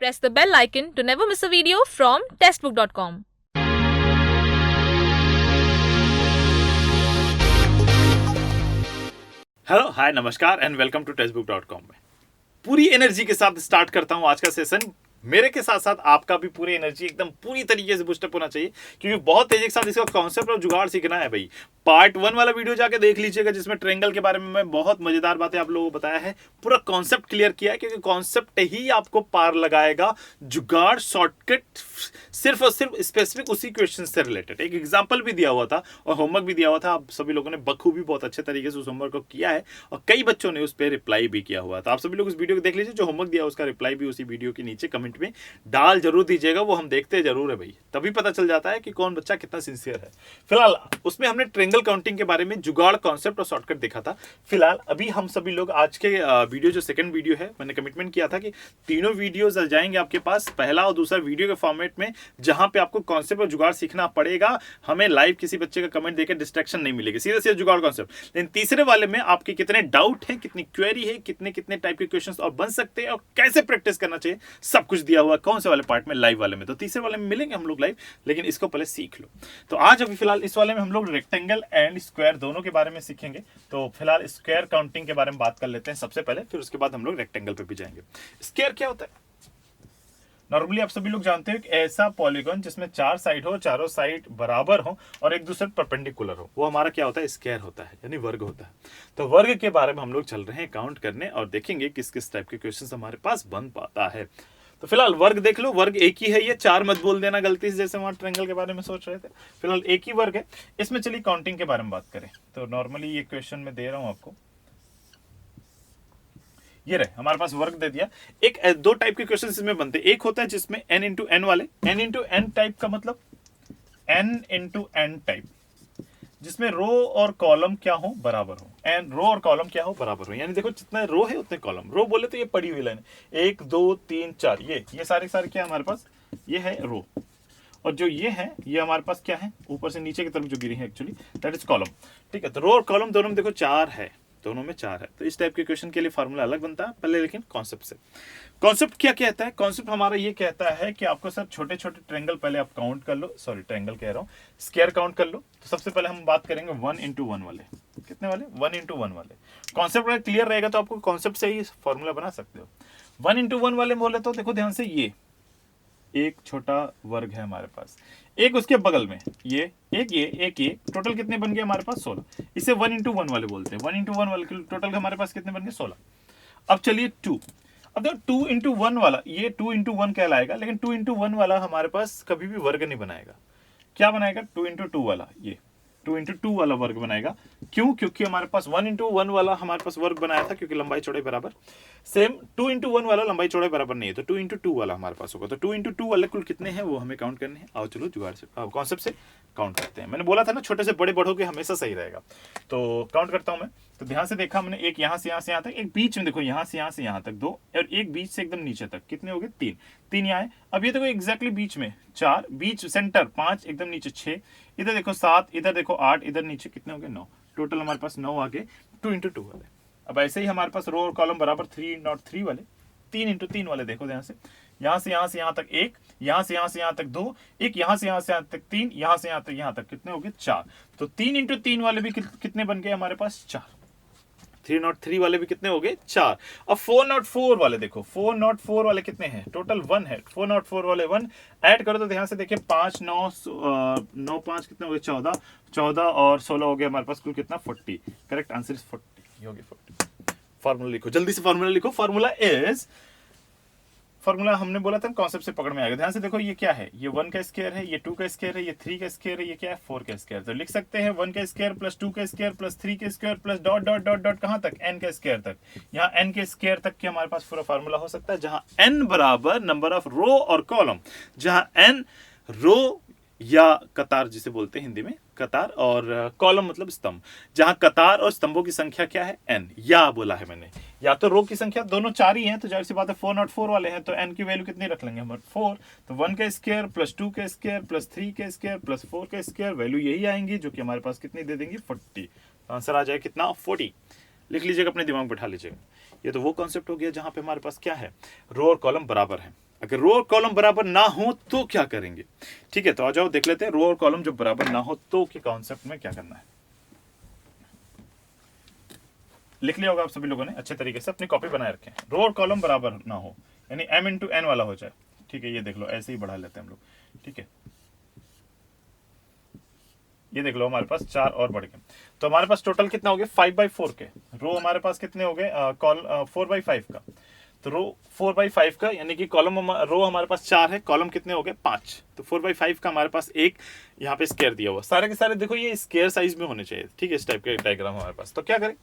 Press the bell icon to never miss a video from testbook.com. Hello hi नमस्कार and welcome to टेक्स्टबुक.com में पूरी energy के साथ start करता हूं आज का सेशन। मेरे के साथ साथ आपका भी पूरी एनर्जी एकदम पूरी तरीके से बूस्टअप होना चाहिए, क्योंकि बहुत तेजी के साथ इसका कॉन्सेप्ट और जुगाड़ सीखना है भाई। पार्ट 1 वाला वीडियो जाके देख लीजिएगा, जिसमें ट्रायंगल के बारे में मैं बहुत मजेदार बातें आप लोगों को बताया है, पूरा कॉन्सेप्ट क्लियर किया है, क्योंकि कॉन्सेप्ट ही आपको पार लगाएगा। जुगाड़ शॉर्टकट सिर्फ और सिर्फ स्पेसिफिक उसी क्वेश्चन से रिलेटेड। एक एग्जाम्पल भी दिया हुआ था और होमवर्क भी दिया हुआ था। आप सभी लोगों ने बखूबी बहुत अच्छे तरीके से उस होमवर्क को किया है और कई बच्चों ने उस पर रिप्लाई भी किया हुआ था। आप सभी लोग उस वीडियो को देख लीजिए, जो होमवर्क दिया उसका रिप्लाई भी उसी वीडियो के नीचे कमेंट में डाल जरूर दीजिएगा। वो हम देखते जरूर है भाई, तभी पता चल जाता है कि कौन बच्चा कितना सिंसियर है। फिलहाल उसमें हमने ट्रायंगल काउंटिंग के बारे में जुगाड़ कॉन्सेप्ट और शॉर्टकट देखा था। फिलहाल अभी हम सभी लोग आज के वीडियो जो सेकंड वीडियो है, मैंने कमिटमेंट किया था कि तीनों वीडियोस आ जाएंगे आपके पास, पहला और दूसरा वीडियो के फॉर्मेट में, जहां पे आपको कॉन्सेप्ट और जुगाड़ सीखना पड़ेगा। हमें लाइव किसी बच्चे का कमेंट देकर डिस्ट्रैक्शन नहीं मिलेगी, सीधे सीधे जुगाड़ कॉन्सेप्ट। लेकिन तीसरे वाले में आपके कितने डाउट है, कितनी क्वेरी है, कितने कितने टाइप के क्वेश्चन और बन सकते हैं और कैसे प्रैक्टिस करना चाहिए, सब कुछ दिया हुआ है। कौन से वाले पार्ट में? लाइव वाले में। तो तीसरे वाले में मिलेंगे हम लोग लाइव, लेकिन इसको पहले सीख लो। तो आज अभी फिलहाल इस वाले में हम लोग रेक्टेंगल एंड स्क्वायर दोनों के बारे में सीखेंगे। तो फिलहाल स्क्वायर काउंटिंग के बारे में बात कर लेते हैं सबसे पहले, फिर उसके बाद हम लोग रेक्टेंगल पे भी जाएंगे। स्क्वायर क्या होता है? नॉर्मली आप सभी लोग जानते हो कि ऐसा पॉलीगॉन जिसमें 4 साइड हो, चारों साइड बराबर हो और एक दूसरे परपेंडिकुलर हो, वो हमारा क्या होता है? स्क्वायर होता है, यानी वर्ग होता है। तो वर्ग के बारे में हम लोग चल रहे हैं काउंट करने और देखेंगे किस किस टाइप के क्वेश्चन हमारे पास बन पाता है। तो फिलहाल वर्ग देख लो, वर्ग एक ही है, ये 4 मत बोल देना गलती से, जैसे वहां ट्रायंगल के बारे में सोच रहे थे। फिलहाल एक ही वर्ग है। इसमें चलिए काउंटिंग के बारे में बात करें तो नॉर्मली ये क्वेश्चन में दे रहा हूं आपको, ये रहे हमारे पास वर्ग दे दिया। एक दो टाइप के क्वेश्चन इसमें बनते हैं। एक होता है जिसमें n इंटू एन वाले, n इंटू एन टाइप का मतलब n इंटू एन टाइप, जिसमें रो और कॉलम क्या हो? बराबर हो। एंड रो और कॉलम क्या हो? बराबर हो। यानी देखो जितना रो है उतने कॉलम। रो बोले तो ये पड़ी हुई लाइन 1 2 3 4, ये सारे क्या हमारे पास? ये है रो, और जो ये है ये हमारे पास क्या है? ऊपर से नीचे की तरफ जो गिरी है एक्चुअली दैट इज कॉलम। ठीक है, तो रो और कॉलम दोनों में देखो 4 है, दोनों में 4 है। तो इस टाइप के क्वेश्चन के लिए फॉर्मूला अलग बनता है पहले, लेकिन कॉन्सेप्ट से। कॉन्सेप्ट क्या कहता है? कॉन्सेप्ट हमारा ये कहता है कि आपको सर छोटे छोटे ट्रायंगल पहले आप काउंट कर लो, सॉरी ट्रायंगल कह रहा हूँ, स्क्वायर काउंट कर लो। तो सबसे पहले हम बात करेंगे 1 इंटू 1 वाले। कितने वाले? 1 इंटू 1 वाले। कॉन्सेप्ट अगर क्लियर रहेगा तो आपको कॉन्सेप्ट से ही फॉर्मूला बना सकते हो। 1 इंटू 1 वाले बोले तो देखो ध्यान से, ये एक छोटा वर्ग है हमारे पास, एक उसके बगल में ये एक, टोटल कितने बन गए हमारे पास? 16। इसे 1 इंटू 1 वाले बोलते हैं। 1 इंटू 1 वाले टोटल हमारे पास कितने बन गए? 16। अब चलिए 2, अब देखो 2 इंटू 1 वाला, ये 2 इंटू 1 कहलाएगा, लेकिन 2 इंटू 1 वाला हमारे पास कभी भी वर्ग नहीं बनाएगा। क्या बनाएगा? 2 इंटू 2 वाला, ये 2 इंटू 2 वाला वर्ग बनाएगा। क्यों? क्योंकि हमारे पास 1 इंटू 1 वाला हमारे पास वर्ग बनाया था, क्योंकि लंबाई चौड़ाई बराबर। सेम 2 इंटू 1 वाला लंबाई चौड़ाई बराबर नहीं है, तो 2 इंटू 2 वाला हमारे पास होगा। तो 2 इंटू 2 वाले कुल कितने हैं वो हमें काउंट करने हैं। आओ चलो जुगाड़ से, कॉन्सेप्ट से काउंट करते हैं। मैंने बोला था ना छोटे से बड़े बढ़ोगे हमेशा सही रहेगा। तो काउंट करता हूं मैं। तो ध्यान से देखा मैंने, एक यहाँ से यहाँ तक, एक बीच में देखो यहाँ से यहाँ तक 2, और एक बीच से एकदम नीचे तक कितने हो गए? 3 यहाँ है। अब ये देखो एग्जैक्टली बीच में 4, बीच सेंटर 5, एकदम नीचे 6, इधर देखो 7, इधर देखो 8, इधर नीचे कितने हो गए? 9। टोटल हमारे पास 9 आ गए 2 इंटू 2 वाले। अब ऐसे ही हमारे पास रो और कॉलम बराबर 3 नॉट 3 वाले, 3 इंटू 3 वाले। देखो ध्यान से, यहाँ से यहाँ तक 1, यहाँ से यहाँ तक 2, एक यहाँ से यहाँ तक 3, यहाँ से यहाँ तक कितने हो गए? 4। तो 3 इंटू 3 वाले भी कितने बन गए हमारे पास? 4। 3 नॉट 3 वाले भी कितने हो गए? 4। अब 4 नॉट 4 वाले देखो, 4 नॉट 4 वाले कितने हैं? टोटल 1 है। 4 नॉट 4 वाले 1 ऐड करो तो ध्यान से देखिए, 5 9 9 5 कितने हो गए? 14, 14 और 16 हो गए हमारे पास कुल कितना? 40। करेक्ट आंसर इज 40, हो गया 40। फॉर्मूला लिखो, जल्दी से फॉर्मूला लिखो। फॉर्मूला हमने बोला था कॉन्सेप्ट से पकड़ में आएगा। ध्यान से देखो, ये क्या है? ये 1 का स्क्वायर है, ये 2 का स्क्वायर है, ये 3 का स्क्वायर है, ये क्या है? 4 का स्क्वायर। तो लिख सकते हैं 1 का स्क्वायर प्लस 2 का स्क्वायर प्लस 3 का square plus dot dot dot dot कहां तक? n का स्क्वायर तक। यहाँ n के स्क्वायर तक के हमारे पास पूरा फार्मूला हो सकता है, जहां n बराबर नंबर ऑफ रो और कॉलम, जहां n रो या कतार जिसे बोलते हैं हिंदी में, कतार, और कॉलम मतलब स्तंभ, जहां कतार और स्तंभों की संख्या क्या है? n। या बोला है मैंने, या तो रो की संख्या दोनों 4 ही हैं, तो जाहिर सी बात है 4 नॉट 4 वाले हैं, तो n की वैल्यू कितनी रख लेंगे हम? 4। तो 1 का स्क्वायर प्लस 2 का स्क्वायर प्लस 3 का स्क्वायर प्लस 4 का स्क्वायर, वैल्यू यही आएंगी, जो कि हमारे पास कितनी दे देंगी? 40। तो आंसर आ जाए कितना? 40। लिख लीजिएगा, अपने दिमाग में बैठा लीजिएगा। ये तो वो कॉन्सेप्ट हो गया जहां पे हमारे पास क्या है? रो और कॉलम बराबर है। अगर रो और कॉलम बराबर ना हो तो क्या करेंगे, ठीक है। तो आ जाओ देख लेते हैं रो और कॉलम जब बराबर ना हो तो के कॉन्सेप्ट में क्या करना है। लिख लिया होगा आप सभी लोगों ने अच्छे तरीके से, अपनी कॉपी बनाए रखें। रो और कॉलम बराबर ना हो यानी m इंटू एन वाला हो जाए, ठीक है। ये देख लो ऐसे ही बढ़ा लेते हैं हम लोग, ठीक है। ये देख लो हमारे पास 4 और बढ़ गए, तो हमारे पास टोटल कितना हो गया 5/4 के। रो हमारे पास कितने हो गए 4/5 का, तो रो 4/5 का यानी कि कॉलम रो हमारे पास 4 है, कॉलम कितने हो गए 5, तो 4/5 का हमारे पास एक यहाँ पे स्क्वायर दिया हुआ। सारे के सारे देखो ये स्क्वायर साइज में होने चाहिए, ठीक है। इस टाइप के डायग्राम हमारे पास, तो क्या करें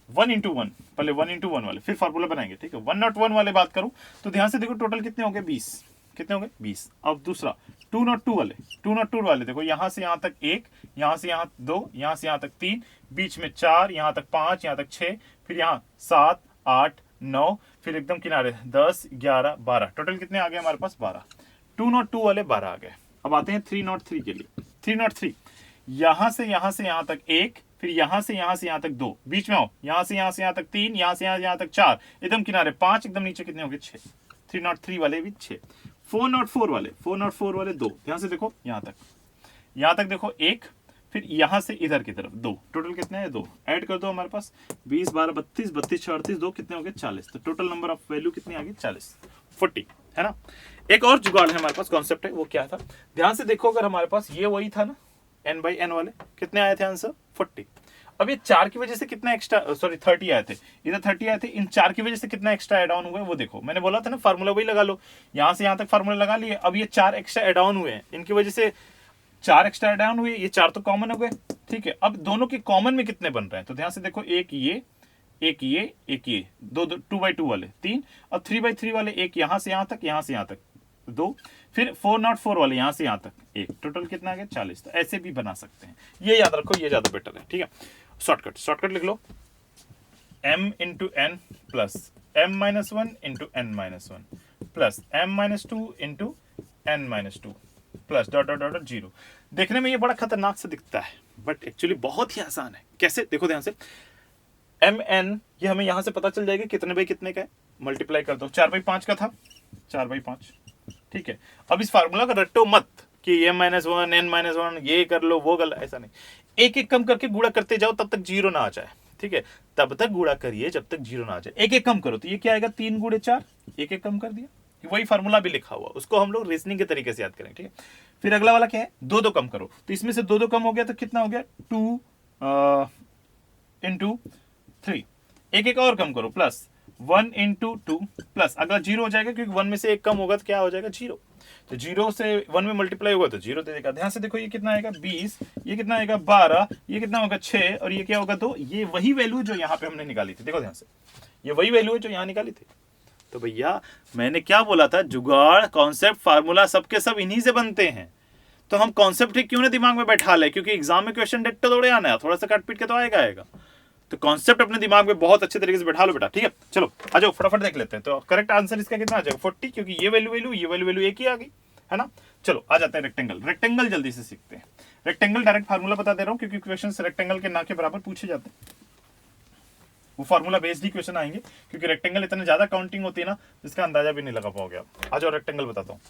1 इंटू 1, पहले 1 इंटू 1 वाले फिर फॉर्मूला बनाएंगे, ठीक है। 101 वाले बात करूं तो ध्यान से देखो टोटल कितने हो गए 20, कितने हो गए 20। अब दूसरा 202 वाले देखो यहाँ से यहाँ तक 1, यहाँ से यहाँ 2, यहाँ से यहाँ तक 3, बीच में 4, यहाँ तक 5, यहाँ तक 6, फिर यहाँ 7, 8, 9, फिर एकदम किनारे 10, 11, 12, टोटल कितने आ गए हमारे पास 12। 202 वाले 12 आ गए। अब आते हैं 303 के लिए। 303 यहाँ से यहाँ तक 1, फिर यहाँ से यहाँ तक 2, बीच में आओ यहाँ से यहाँ तक 3, यहाँ से यहाँ तक 4, एकदम किनारे 5, एकदम नीचे कितने हो गए 6। 303 वाले भी 6। 404 वाले 2, ध्यान से देखो यहाँ तक देखो 1, फिर यहाँ से इधर की तरफ 2, टोटल कितने हैं 2, ऐड कर दो हमारे पास 20, 12, 32, 32, 38, 2 कितने हो गए 40, तो टोटल नंबर ऑफ वैल्यू कितनी आ गई 40, 40 है ना। एक और जुगाड़ है हमारे पास, कॉन्सेप्ट है, वो क्या था ध्यान से देखो। अगर हमारे पास ये वही था ना n/n वाले, कितने आए थे आंसर 40। अब ये 4 की वजह से कितना एक्स्ट्रा 30 आए थे, इधर 30 आए थे, इन 4 की वजह से कितना एक्स्ट्रा एड ऑन हुआ है वो देखो। मैंने बोला था ना फार्मूला वही लगा लो, यहाँ से यहाँ तक फार्मूला लगा लिए। अब ये 4 एक्स्ट्रा एड ऑन हुए हैं, इनकी वजह से 4 एक्स्ट्रा एड ऑन हुए, ये 4 तो कॉमन हो गए, ठीक है। अब दोनों के कॉमन में कितने बन रहे हैं, तो ध्यान से देखो एक ये 2/2 वाले 3, और 3/3 वाले एक यहाँ से यहाँ तक 2, फिर 404 वाले यहाँ से यहाँ तक 1, टोटल कितना आ गया 40। तो ऐसे भी बना सकते हैं, ये याद रखो, ये ज्यादा बेटर है, ठीक है। शॉर्टकट लिख लो m into N plus m-1 into n-1 plus m-2 into n-2 plus dot dot dot 0। देखने में ये बड़ा खतरनाक सा दिखता है, बट एक्चुअली बहुत ही आसान है। कैसे देखो ध्यान से, mn ये हमें यहां से पता चल जाएगा कितने बाई कितने का है, मल्टीप्लाई कर दो। 4/5 का था 4/5, ठीक है। अब इस फार्मूला का रटो मत कि m-1 n-1 ये कर लो वो कर लो, ऐसा नहीं। एक एक कम करके गुणा करते जाओ तब तक 0 ना आ जाए, ठीक है। तब तक गुणा करिए जब तक 0 ना आ जाए। एक एक कम करो तो ये क्या आएगा 3 × 4, एक एक कम कर दिया। वही फार्मूला भी लिखा हुआ, उसको हम लोग रीजनिंग के तरीके से याद करेंगे, ठीक है। फिर अगला वाला क्या है 2 कम करो, तो इसमें से 2 कम हो गया तो कितना हो गया 2 × 3। एक एक और कम करो प्लस 1 × 2 प्लस अगला 0 हो जाएगा, क्योंकि 1 में से एक कम होगा तो क्या हो जाएगा 0। तो 0 से 1 में मल्टीप्लाई होगा तो 0 दे देगा। ध्यान से देखो ये कितना आएगा 20, ये कितना आएगा 12, ये कितना होगा 6, और ये क्या होगा 2। ये वही वैल्यू जो यहाँ पे हमने निकाली थी, देखो ध्यान से, ये वही वैल्यू है जो यहाँ निकाली थी। तो भैया मैंने क्या बोला था, जुगाड़ कॉन्सेप्ट फार्मूला सबके सब इन्हीं से बनते हैं। तो हम कॉन्सेप्ट ही क्यों ना दिमाग में बैठा ले, क्योंकि एग्जाम में क्वेश्चन डेट तो थोड़े आना है, थोड़ा सा काट पीट के तो आएगा। तो कॉन्सेप्ट अपने दिमाग में बहुत अच्छे तरीके से बैठा लो बेटा, ठीक है। चलो आ जाओ फटाफट देख लेते हैं। तो करेक्ट आंसर इसका कितना आ जाएगा 40, क्योंकि ये वैल्यू एक ही आ गई है ना। चलो आ जाते हैं रेक्टेंगल जल्दी से सीखते हैं। रेक्टेंगल डायरेक्ट फार्मूला बता दे रहा हूं, क्योंकि क्वेश्चन रेक्टेंगल के ना के बराबर पूछे जाते हैं, वो फार्मूला बेस्ड ही क्वेश्चन आएंगे, क्योंकि रेक्टेंगल इतने ज्यादा काउंटिंग होती है ना जिसका अंदाजा भी नहीं लगा पाओगे आप। आ जाओ रेक्टेंगल बताता हूँ।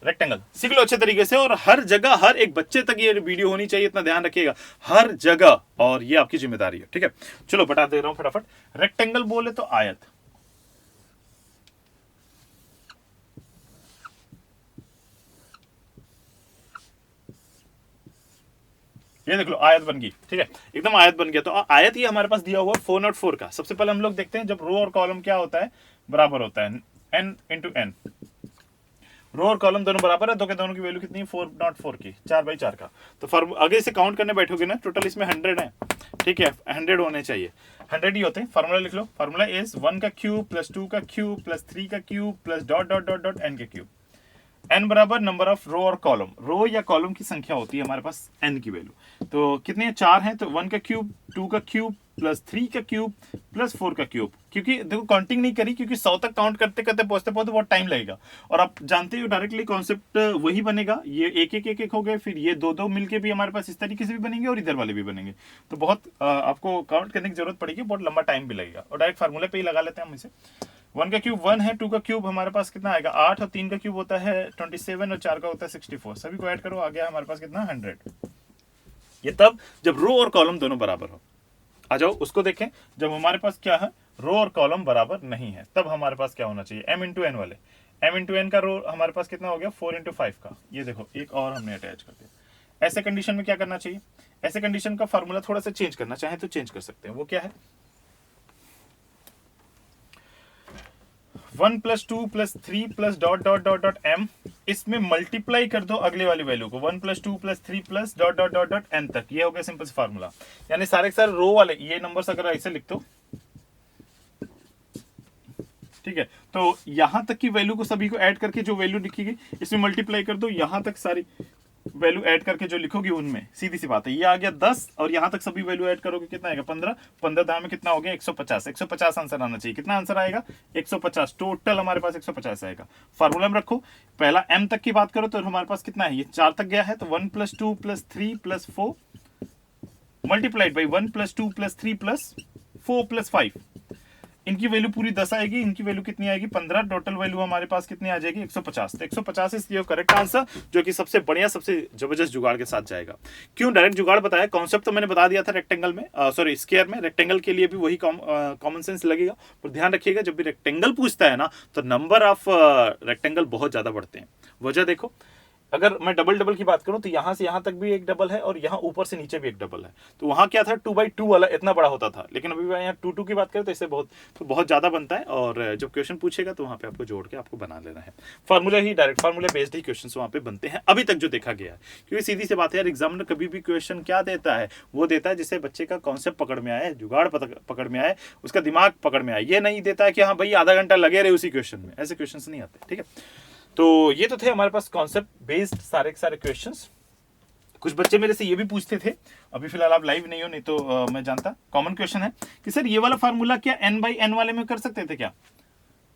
रेक्टेंगल सीख लो अच्छे तरीके से, और हर जगह हर एक बच्चे तक ये वीडियो होनी चाहिए, इतना ध्यान रखिएगा हर जगह, और ये आपकी जिम्मेदारी है, ठीक है। चलो बता दे रहा हूं फटाफट। रेक्टेंगल बोले तो आयत, ये देख लो आयत बन गई, ठीक है, एकदम आयत बन गया। तो आयत ये हमारे पास दिया हुआ 404 का। सबसे पहले हम लोग देखते हैं जब रो और कॉलम क्या होता है बराबर होता है n × n। रो और कॉलम दोनों बराबर है, तो दोनों की वैल्यू कितनी है 404 की, 4/4 का। तो आगे से काउंट करने बैठोगे ना, टोटल इसमें 100 है, ठीक है, 100 होने चाहिए, 100 ही होते हैं। फार्मूला लिख लो, फार्मूला इज 1 का क्यूब प्लस 2 का क्यूब प्लस 3 का cube plus dot dot dot dot n का क्यूब। n बराबर नंबर ऑफ रो और कॉलम, रो या कॉलम की संख्या होती है हमारे पास n की वैल्यू। तो कितने 4 हैं, तो 1 का क्यूब 2 का क्यूब प्लस 3 का क्यूब प्लस 4 का क्यूब। क्योंकि देखो काउंटिंग नहीं करी, क्योंकि 100 तक काउंट करते करते पहुंचते पहुंचते बहुत टाइम लगेगा, और आप जानते हो डायरेक्टली कॉन्सेप्ट वही बनेगा। ये एक हो गए, फिर ये 2 मिलके भी हमारे पास इस तरीके से भी बनेंगे और इधर वाले भी बनेंगे। तो बहुत आपको काउंट करने की जरूरत पड़ेगी, बहुत लंबा टाइम भी लगेगा, और डायरेक्ट फार्मूले पे ही लगा लेते हैं हम इसे। 1 का क्यूब 1 है, 2 का क्यूब हमारे पास कितना आएगा 8, और 3 का क्यूब होता है 27, और 4 का होता है 64। सभी को ऐड करो, आ गया हमारे पास कितना 100। ये तब जब रो और कॉलम दोनों बराबर हो। आ जाओ उसको देखें, जब हमारे पास क्या है, रो और कॉलम बराबर नहीं है, तब हमारे पास क्या होना चाहिए, m इंटू एन वाले। m इंटू एन का रो हमारे पास कितना हो गया 4 इंटू 5 का। ये देखो एक और हमने अटैच कर दिया। ऐसे कंडीशन में क्या करना चाहिए, ऐसे कंडीशन का फार्मूला थोड़ा सा चेंज करना चाहे तो चेंज कर सकते हैं। वो क्या है, 1 plus 2 plus 3 plus dot dot dot dot m, इसमें मल्टीप्लाई कर दो अगले वाली वैल्यू को, 1 plus 2 plus 3 plus dot dot dot dot n तक। ये हो गया सिंपल फार्मूला। यानी सारे के सारे रो वाले ये नंबर्स अगर ऐसे लिख दो, ठीक है, तो यहां तक की वैल्यू को सभी को ऐड करके जो वैल्यू लिखी इसमें मल्टीप्लाई कर दो, यहां तक सारी वैल्यू ऐड करके जो लिखोगी उनमें सीधी सी बात है, ये आ गया 10, और यहां तक सभी वैल्यू ऐड करोगे कितना आएगा 15, 15 दाम में कितना हो गया 150। 150 आंसर आना चाहिए। कितना आंसर आएगा 150, टोटल हमारे पास 150 आएगा। फार्मूला में रखो, पहला m तक की बात करो तो हमारे पास कितना है, ये 4 तक गया है, तो 1 plus 2 plus 3 plus 4 multiplied by 1 plus 2 plus 3 plus 4 plus 5। इनकी वैल्यू पूरी 10 आएगी, इनकी वैल्यू कितनी आएगी 15, टोटल वैल्यू हमारे पास कितनी आ जाएगी 150। तो 150 इसलिए करेक्ट आंसर, जो कि सबसे बढ़िया सबसे जबरदस्त जुगाड़ के साथ जाएगा। क्यों डायरेक्ट जुगाड़ बताया, कॉन्सेप्ट तो मैंने बता दिया था रेक्टेंगल में, सॉरी स्क्वायर में। रेक्टेंगल के लिए भी वही कॉमन सेंस लगेगा, पर ध्यान रखिएगा जब भी रेक्टेंगल पूछता है ना तो नंबर ऑफ रेक्टेंगल बहुत ज्यादा बढ़ते हैं। वजह देखो, अगर मैं डबल डबल की बात करूं तो यहां से यहां तक भी एक डबल है, और यहां ऊपर से नीचे भी एक डबल है। तो वहां क्या था 2x2 वाला इतना बड़ा होता था, लेकिन अभी यहाँ 2 की बात करें तो इससे बहुत ज्यादा बनता है। और जब क्वेश्चन पूछेगा तो वहां पे आपको जोड़ के आपको बना लेना है। फार्मूला ही, डायरेक्ट फार्मूला बेस्ड ही क्वेश्चन वहां पे बनते हैं अभी तक जो देखा गया है। क्योंकि सीधी सी बात है यार, एग्जामिनर कभी भी क्वेश्चन क्या देता है, वो देता है जिससे बच्चे का कॉन्सेप्ट पकड़ में आए, जुगाड़ पकड़ में आए, उसका दिमाग पकड़ में आए। ये नहीं देता है कि हाँ भाई आधा घंटा लगे रहे उसी क्वेश्चन में, ऐसे क्वेश्चन नहीं आते। ठीक है, तो ये तो थे हमारे पास कॉन्सेप्ट बेस्ड सारे के सारे क्वेश्चंस। कुछ बच्चे मेरे से ये भी पूछते थे, अभी फिलहाल आप लाइव नहीं हो, नहीं तो मैं जानता। कॉमन क्वेश्चन है कि सर ये वाला फार्मूला क्या n बाई n वाले में कर सकते थे क्या,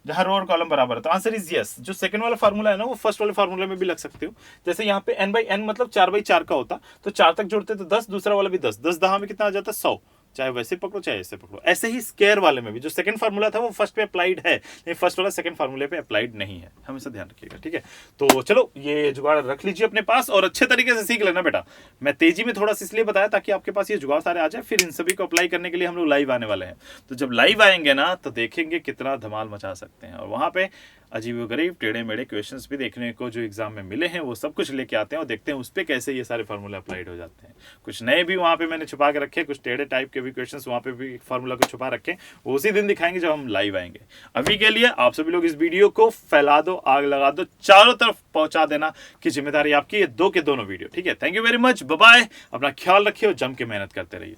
जहां रो और कॉलम बराबर है? तो आंसर इज यस। जो सेकंड वाला फार्मूला है ना, वो फर्स्ट वाले फार्मूला में भी लग सकते हो। जैसे यहाँ पे n बाई n मतलब 4/4 का होता, तो 4 तक जोड़ते तो 10, दूसरा वाला भी 10, 10 दहा में कितना आ जाता 100, चाहे वैसे पकड़ो चाहे ऐसे पकड़ो। ऐसे ही स्क्वायर वाले में भी जो सेकंड फार्मूला था वो फर्स्ट पे अप्लाइड है, लेकिन फर्स्ट वाला सेकंड फार्मूले पे अप्लाइड नहीं है, हमेशा ध्यान रखिएगा। ठीक है, तो चलो ये जुगाड़ रख लीजिए अपने पास और अच्छे तरीके से सीख लेना बेटा। मैं तेजी में थोड़ा सा इसलिए बताया ताकि आपके पास ये जुगाड़ सारे आ जाए, फिर इन सभी को अप्लाई करने के लिए हम लोग लाइव आने वाले हैं। तो जब लाइव आएंगे ना तो देखेंगे कितना धमाल मचा सकते हैं, और वहां पे अजीब गरीब टेढ़े मेढ़े क्वेश्चंस भी देखने को जो एग्जाम में मिले हैं वो सब कुछ लेके आते हैं, और देखते हैं उस पर कैसे ये सारे फार्मूले अप्लाइड हो जाते हैं। कुछ नए भी वहाँ पे मैंने छुपा के रखे, कुछ टेढ़े टाइप के भी क्वेश्चंस वहाँ पे भी फार्मूला को छुपा रखे, वो उसी दिन दिखाएंगे जब हम लाइव आएंगे। अभी के लिए आप सभी लोग इस वीडियो को फैला दो, आग लगा दो, चारों तरफ पहुंचा देना की जिम्मेदारी आपकी, ये 2 के दोनों वीडियो। ठीक है, thank you very much, bye bye, अपना ख्याल रखिए और जम के मेहनत करते रहिए।